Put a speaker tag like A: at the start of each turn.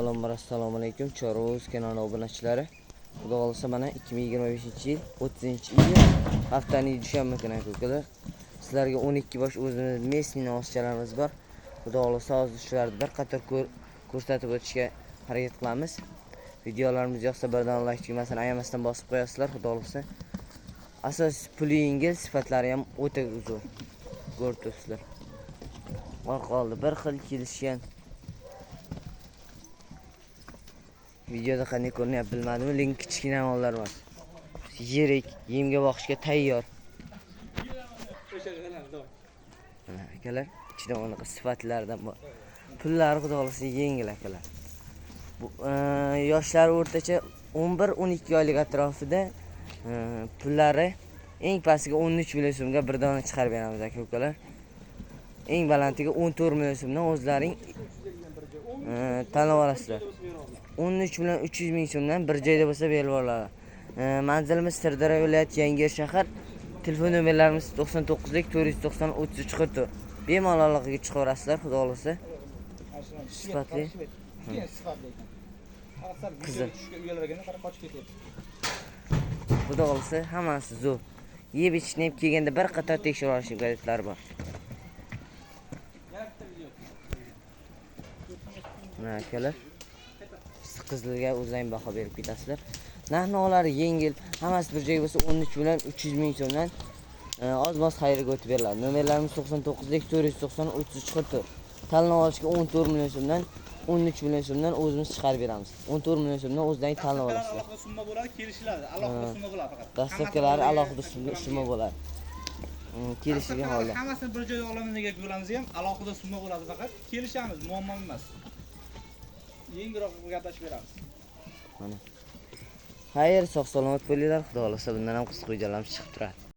A: Avvalambor assalomu alaykum Chorvoz kanali obunachilari. Xudo xolasa mana 2025-yil 30-iyul haftaning dushanba kuni ko'kalar. Sizlarga 12 bosh o'zimiz Messining ovozchalarimiz bor. Xudo xolasa hozir shularni bir qator ko'rsatib o'tishga harakat qilamiz. Videolarimiz yoqsa birdan like tugmasini ayamasdan bosib qo'yasizlar. Xudo xolasa asosiy puli yengil, sifatlari ham o'ta zo'r. Ko'rib turibsizlar. Qoldi bir xil kelishgan. Videoda qanday ko'rinyapti bilmadim, lekin kichkina mollar bor. Yirik, yemga boqishga tayyor. Mana akalar, ichida unaqa sifatlardan bor. Pullari xudo xolasa yengil akalar. Bu yoshlari o'rtacha 11-12 oylik atrofida, pullari eng pastiga 13 million so'mga bir dona chiqarib beramiz aka-ukalar. Eng balandiga 14 million so'mdan o'zlaring tanlab olasizlar. 13 million 300 ming so'mdan bir joyda bo'lsa berib oladi. Manzilimiz Sirdaryo viloyati Yangiyer shahar. Telefon nomerlarimiz 99lik 490 3340. Bemalol aloqaga chiqaverasizlar, xudo xolasa. Sifatli. Qizil. Xudo xolasa hammasi zo'r. Yeb ichishni ham kelganda bir qator tekshirib olish imkoniyatlari bor. Mana akalar. Qizilga o'zlaring baho berib ketasizlar. Narx-navlari yengil, hammasi bir joyga bo'lsa 13 million 300 ming so'mdan oz-moz xayrga o'tib beriladi. Nomerlarimiz 99lik 490 3340. Tanlab olishga 14 million so'mdan 13 million so'mdan o'zimiz chiqarib beramiz. 14 million so'mdan o'zlaring tanlab olasizlar.
B: Alohida summa bo'ladi, kelishiladi. Alohida summa bo'ladi faqat.
A: Dastavkalari alohida summa bo'ladi. Kelishilgan holda.
B: Hammasini bir joyga olamiz degan bo'lamiz ham alohida summa bo'ladi faqat. Kelishamiz, muammo emas. Yengiroq gaplashib beramiz.
A: Mana. Xayr, sog' salomat bo'linglar. Xudo xolasa bundan ham qisqa videolarimiz chiqib turadi.